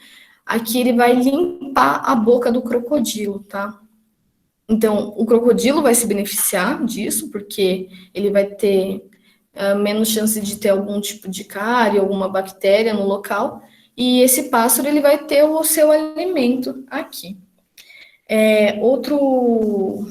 Aqui ele vai limpar a boca do crocodilo, tá? Então, o crocodilo vai se beneficiar disso, porque ele vai ter menos chance de ter algum tipo de cárie, alguma bactéria no local, e esse pássaro ele vai ter o seu alimento aqui. Outro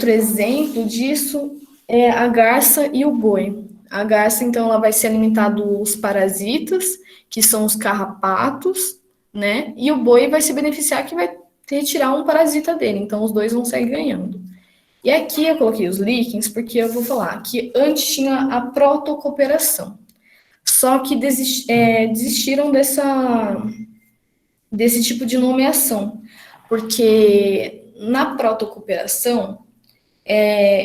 exemplo disso é a garça e o boi. A garça, então, ela vai se alimentar dos parasitas, que são os carrapatos, né? E o boi vai se beneficiar que vai retirar um parasita dele. Então, os dois vão sair ganhando. E aqui eu coloquei os líquens, porque eu vou falar que antes tinha a protocooperação. Só que desistiram desse tipo de nomeação. Porque na protocooperação,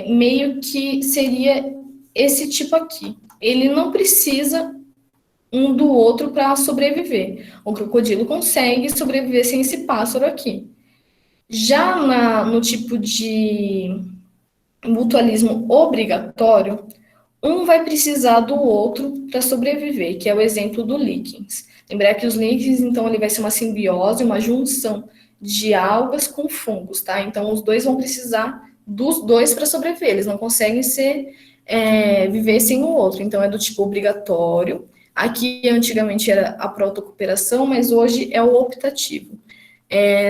meio que seria esse tipo aqui. Ele não precisa um do outro para sobreviver. O crocodilo consegue sobreviver sem esse pássaro aqui. Já no tipo de mutualismo obrigatório, um vai precisar do outro para sobreviver, que é o exemplo do líquens. Lembrar que os líquens, então, ele vai ser uma simbiose, uma junção de algas com fungos, tá? Então, os dois vão precisar dos dois para sobreviver, eles não conseguem viver sem o outro. Então, é do tipo obrigatório. Aqui, antigamente, era a protocooperação, mas hoje é o optativo.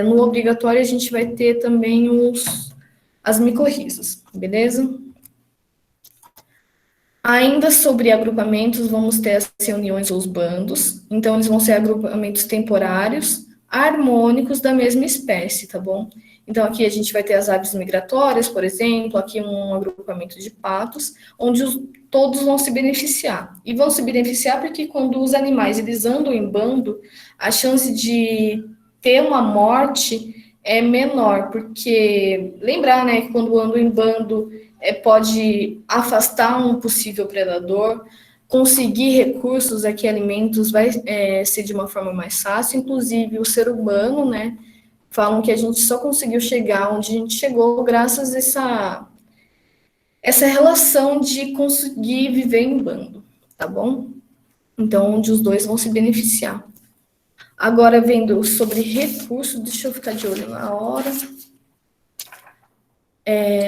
No obrigatório, a gente vai ter também as micorrizas, beleza? Ainda sobre agrupamentos, vamos ter as reuniões ou os bandos. Então, eles vão ser agrupamentos temporários, harmônicos da mesma espécie, tá bom? Então, aqui a gente vai ter as aves migratórias, por exemplo, aqui um agrupamento de patos, onde todos vão se beneficiar. E vão se beneficiar porque quando os animais eles andam em bando, a chance de ter uma morte é menor, porque lembrar, né, que quando andam em bando pode afastar um possível predador, conseguir recursos aqui, alimentos, vai ser de uma forma mais fácil, inclusive o ser humano, né, falam que a gente só conseguiu chegar onde a gente chegou graças a essa relação de conseguir viver em bando, tá bom? Então, onde os dois vão se beneficiar. Agora, vendo sobre recurso, deixa eu ficar de olho na hora.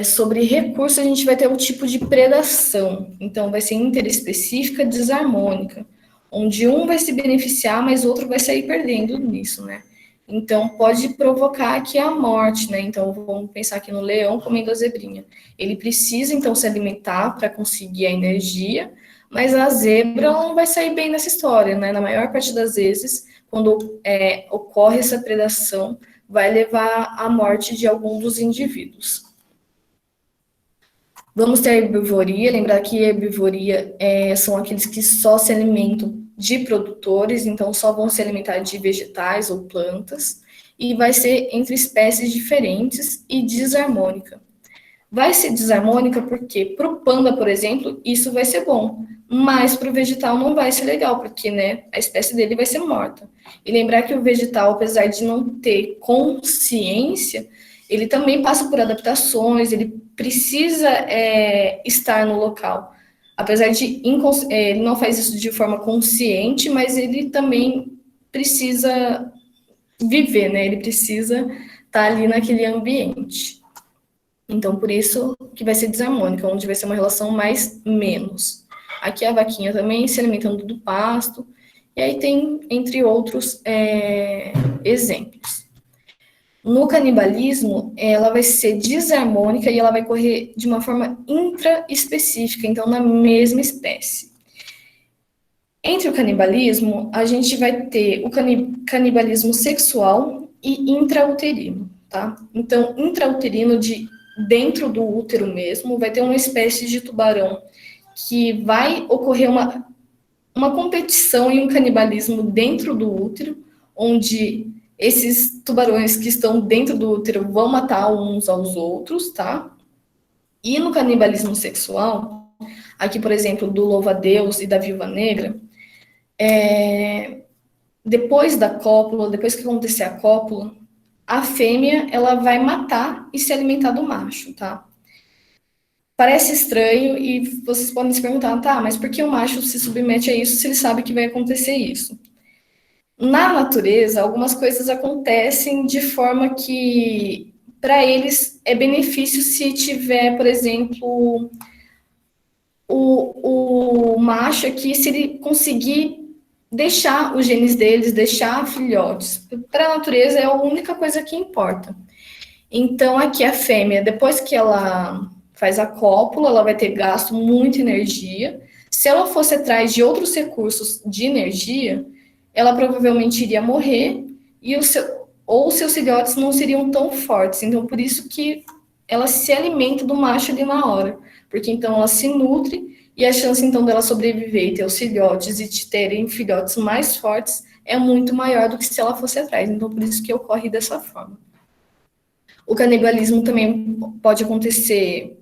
Sobre recurso, a gente vai ter um tipo de predação. Então, vai ser interespecífica, desarmônica, onde um vai se beneficiar, mas o outro vai sair perdendo nisso, né? Então, pode provocar aqui a morte, né? Então, vamos pensar aqui no leão comendo a zebrinha. Ele precisa, então, se alimentar para conseguir a energia, mas a zebra ela não vai sair bem nessa história, né? Na maior parte das vezes, quando ocorre essa predação, vai levar à morte de algum dos indivíduos. Vamos ter a herbivoria, lembrar que a herbivoria são aqueles que só se alimentam de produtores, então só vão se alimentar de vegetais ou plantas, e vai ser entre espécies diferentes e desarmônica. Vai ser desarmônica porque para o panda, por exemplo, isso vai ser bom, mas para o vegetal não vai ser legal, porque né, a espécie dele vai ser morta. E lembrar que o vegetal, apesar de não ter consciência, ele também passa por adaptações, ele precisa estar no local. Apesar de ele não faz isso de forma consciente, mas ele também precisa viver, né? Ele precisa estar ali naquele ambiente. Então, por isso que vai ser desarmônica, onde vai ser uma relação mais menos. Aqui a vaquinha também se alimentando do pasto, e aí tem, entre outros, exemplos. No canibalismo, ela vai ser desarmônica e ela vai correr de uma forma intraespecífica, então na mesma espécie. Entre o canibalismo, a gente vai ter o canibalismo sexual e intrauterino, tá? Então, intrauterino de dentro do útero mesmo, vai ter uma espécie de tubarão que vai ocorrer uma competição e um canibalismo dentro do útero, onde esses tubarões que estão dentro do útero vão matar uns aos outros, tá? E no canibalismo sexual, aqui, por exemplo, do louva-a-Deus e da viúva negra, depois da cópula, depois que acontecer a cópula, a fêmea ela vai matar e se alimentar do macho, tá? Parece estranho e vocês podem se perguntar, tá, mas por que o macho se submete a isso se ele sabe que vai acontecer isso? Na natureza, algumas coisas acontecem de forma que, para eles, é benefício se tiver, por exemplo, o macho aqui, se ele conseguir deixar os genes deles, deixar filhotes. Para a natureza, é a única coisa que importa. Então, aqui a fêmea, depois que ela faz a cópula, ela vai ter gasto muita energia. Se ela fosse atrás de outros recursos de energia, ela provavelmente iria morrer e ou seus filhotes não seriam tão fortes. Então, por isso que ela se alimenta do macho ali na hora, porque então ela se nutre e a chance então dela sobreviver e ter os filhotes e de terem filhotes mais fortes é muito maior do que se ela fosse atrás. Então, por isso que ocorre dessa forma. O canibalismo também pode acontecer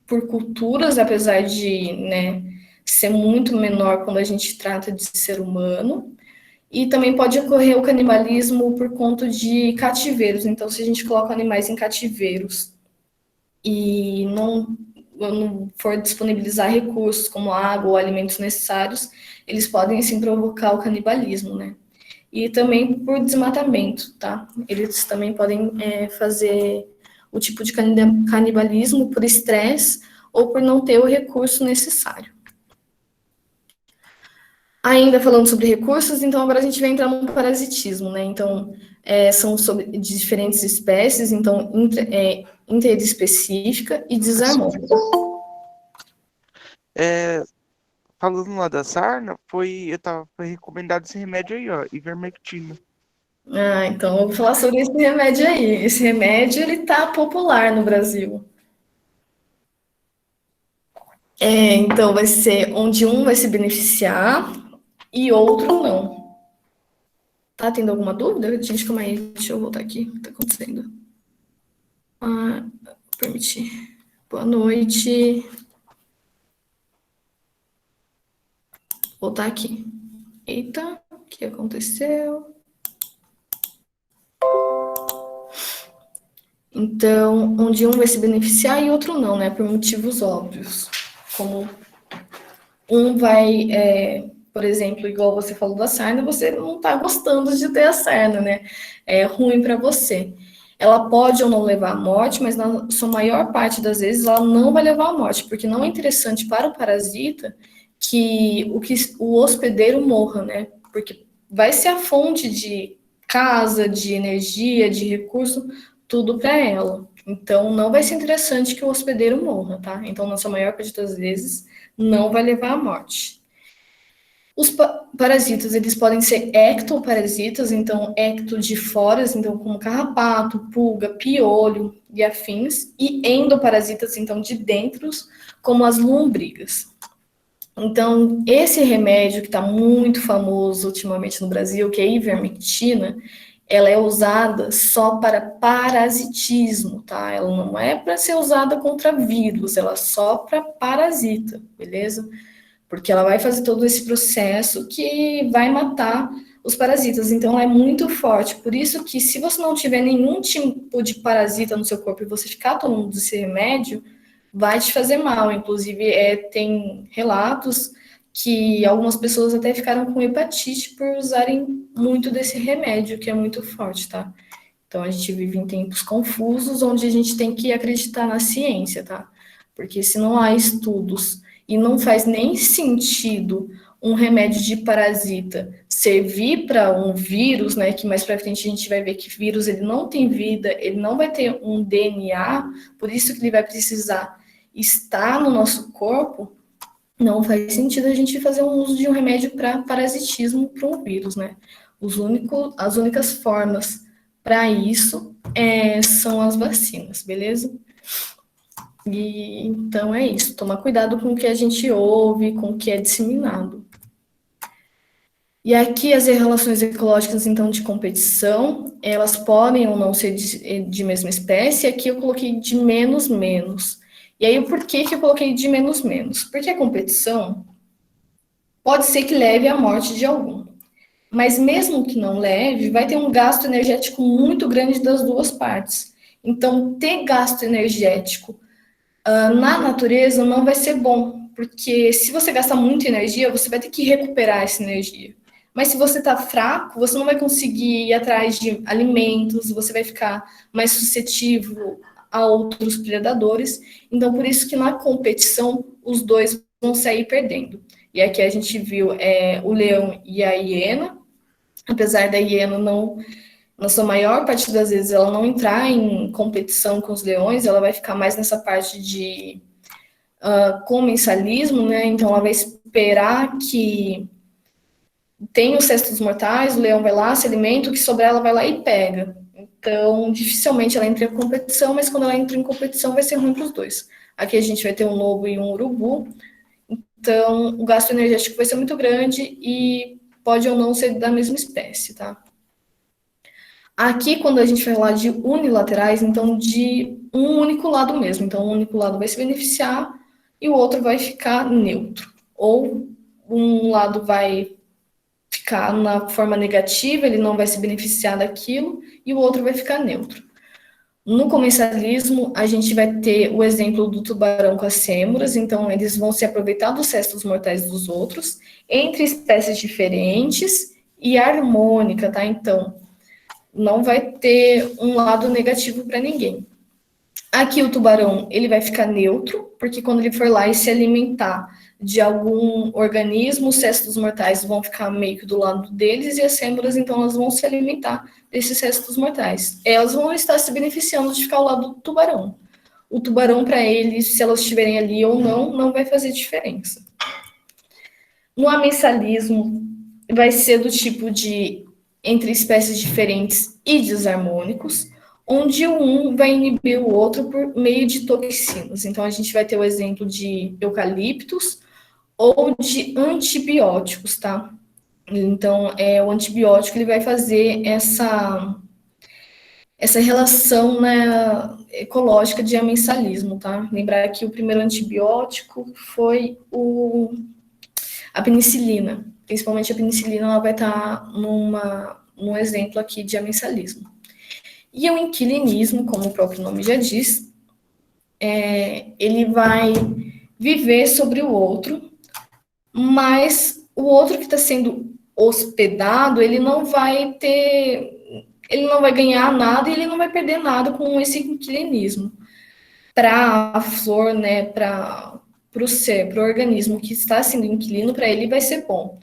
por culturas, apesar de, né, ser muito menor quando a gente trata de ser humano. E também pode ocorrer o canibalismo por conta de cativeiros. Então, se a gente coloca animais em cativeiros e não for disponibilizar recursos como água ou alimentos necessários, eles podem, sim, provocar o canibalismo, né? E também por desmatamento, tá? Eles também podem fazer o tipo de canibalismo por estresse ou por não ter o recurso necessário. Ainda falando sobre recursos, então agora a gente vai entrar no parasitismo, né? Então, são sobre de diferentes espécies, então interespecífica e desarmônica. Falando lá da sarna, foi recomendado esse remédio aí, ó, ivermectina. Ah, então eu vou falar sobre esse remédio aí. Esse remédio, ele tá popular no Brasil. Então vai ser onde um vai se beneficiar e outro não. Tá tendo alguma dúvida? Gente, calma aí, deixa eu voltar aqui. O que tá acontecendo? Permitir. Boa noite. Voltar aqui. Eita, o que aconteceu? Então, onde um vai se beneficiar e outro não, né? Por motivos óbvios. Como um vai, por exemplo, igual você falou da sarna, você não está gostando de ter a sarna, né? É ruim para você. Ela pode ou não levar à morte, mas na sua maior parte das vezes ela não vai levar à morte, porque não é interessante para o parasita que o hospedeiro morra, né? Porque vai ser a fonte de casa, de energia, de recurso, tudo para ela. Então, não vai ser interessante que o hospedeiro morra, tá? Então, na sua maior parte das vezes, não vai levar à morte. Os parasitas, eles podem ser ectoparasitas, então ecto de fora, então como carrapato, pulga, piolho e afins, e endoparasitas, então de dentro, como as lombrigas. Então, esse remédio que está muito famoso ultimamente no Brasil, que é a ivermectina, ela é usada só para parasitismo, tá? Ela não é para ser usada contra vírus, ela é só para parasita, beleza? Porque ela vai fazer todo esse processo que vai matar os parasitas. Então, ela é muito forte. Por isso que, se você não tiver nenhum tipo de parasita no seu corpo e você ficar tomando esse remédio, vai te fazer mal. Inclusive, tem relatos que algumas pessoas até ficaram com hepatite por usarem muito desse remédio, que é muito forte, tá? Então, a gente vive em tempos confusos, onde a gente tem que acreditar na ciência, tá? Porque se não há estudos e não faz nem sentido um remédio de parasita servir para um vírus, né? Que mais para frente a gente vai ver que vírus ele não tem vida, ele não vai ter um DNA, por isso que ele vai precisar estar no nosso corpo. Não faz sentido a gente fazer um uso de um remédio para parasitismo para um vírus, né? As únicas formas para isso são as vacinas, beleza? E então é isso, tomar cuidado com o que a gente ouve, com o que é disseminado. E aqui as relações ecológicas, então, de competição, elas podem ou não ser de mesma espécie, aqui eu coloquei de menos menos. E aí, por que eu coloquei de menos menos? Porque a competição pode ser que leve à morte de algum. Mas mesmo que não leve, vai ter um gasto energético muito grande das duas partes. Então, ter gasto energético na natureza não vai ser bom, porque se você gasta muita energia, você vai ter que recuperar essa energia. Mas se você está fraco, você não vai conseguir ir atrás de alimentos, você vai ficar mais suscetível a outros predadores. Então, por isso que na competição, os dois vão sair perdendo. E aqui a gente viu o leão e a hiena, apesar da hiena não, na sua maior parte das vezes, ela não entrar em competição com os leões, ela vai ficar mais nessa parte de comensalismo, né? Então ela vai esperar que tem os cestos mortais, o leão vai lá, se alimenta, o que sobrar ela vai lá e pega. Então, dificilmente ela entra em competição, mas quando ela entra em competição vai ser ruim para os dois. Aqui a gente vai ter um lobo e um urubu, então o gasto energético vai ser muito grande e pode ou não ser da mesma espécie, tá? Aqui, quando a gente vai falar de unilaterais, então de um único lado mesmo. Então, um único lado vai se beneficiar e o outro vai ficar neutro. Ou um lado vai ficar na forma negativa, ele não vai se beneficiar daquilo, e o outro vai ficar neutro. No comensalismo, a gente vai ter o exemplo do tubarão com as sêmoras, então eles vão se aproveitar dos restos mortais dos outros, entre espécies diferentes e harmônica, tá? Então, não vai ter um lado negativo para ninguém. Aqui o tubarão, ele vai ficar neutro, porque quando ele for lá e se alimentar de algum organismo, os restos mortais vão ficar meio que do lado deles, e as sêmoras, então, elas vão se alimentar desses restos mortais. Elas vão estar se beneficiando de ficar ao lado do tubarão. O tubarão, para eles, se elas estiverem ali ou não, não vai fazer diferença. No amensalismo, vai ser do tipo de entre espécies diferentes e desarmônicos, onde um vai inibir o outro por meio de toxinas. Então, a gente vai ter o exemplo de eucaliptos ou de antibióticos, tá? Então, o antibiótico ele vai fazer essa relação, né, ecológica de amensalismo, tá? Lembrar que o primeiro antibiótico foi a penicilina. Principalmente a penicilina, ela vai estar num exemplo aqui de amensalismo. E o inquilinismo, como o próprio nome já diz, ele vai viver sobre o outro, mas o outro que está sendo hospedado, ele não vai ganhar nada e ele não vai perder nada com esse inquilinismo. Para a flor, né, para o organismo que está sendo inquilino, para ele vai ser bom.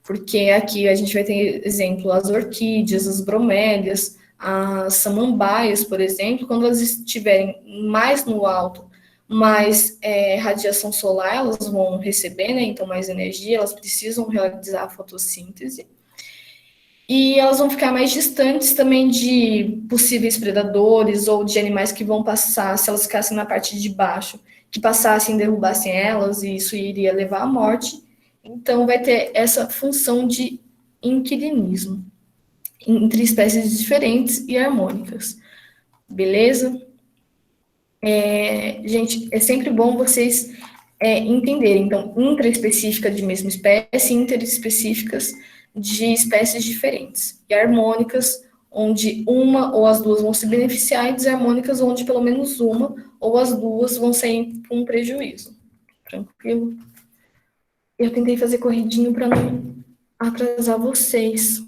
Porque aqui a gente vai ter exemplo, as orquídeas, as bromélias, as samambaias, por exemplo, quando elas estiverem mais no alto, mais radiação solar elas vão receber, né? Então mais energia, elas precisam realizar a fotossíntese. E elas vão ficar mais distantes também de possíveis predadores ou de animais que vão passar, se elas ficassem na parte de baixo, que passassem e derrubassem elas, e isso iria levar à morte. Então, vai ter essa função de inquilinismo entre espécies diferentes e harmônicas. Beleza? Gente, é sempre bom vocês entenderem. Então, intraespecífica de mesma espécie, interespecíficas de espécies diferentes. E harmônicas, onde uma ou as duas vão se beneficiar, e desarmônicas, onde pelo menos uma ou as duas vão sair com prejuízo. Tranquilo? Eu tentei fazer corridinho para não atrasar vocês.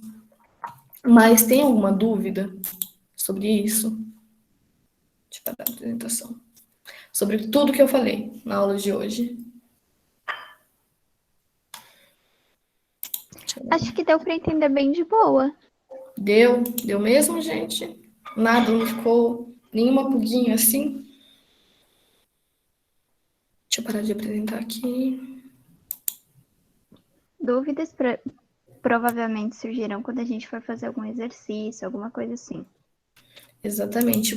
Mas tem alguma dúvida sobre isso? Deixa eu parar a apresentação. Sobre tudo que eu falei na aula de hoje. Acho que deu para entender bem de boa. Deu? Deu mesmo, gente? Nada, não ficou nenhuma pulguinha assim? Deixa eu parar de apresentar aqui. Dúvidas provavelmente surgirão quando a gente for fazer algum exercício, alguma coisa assim. Exatamente.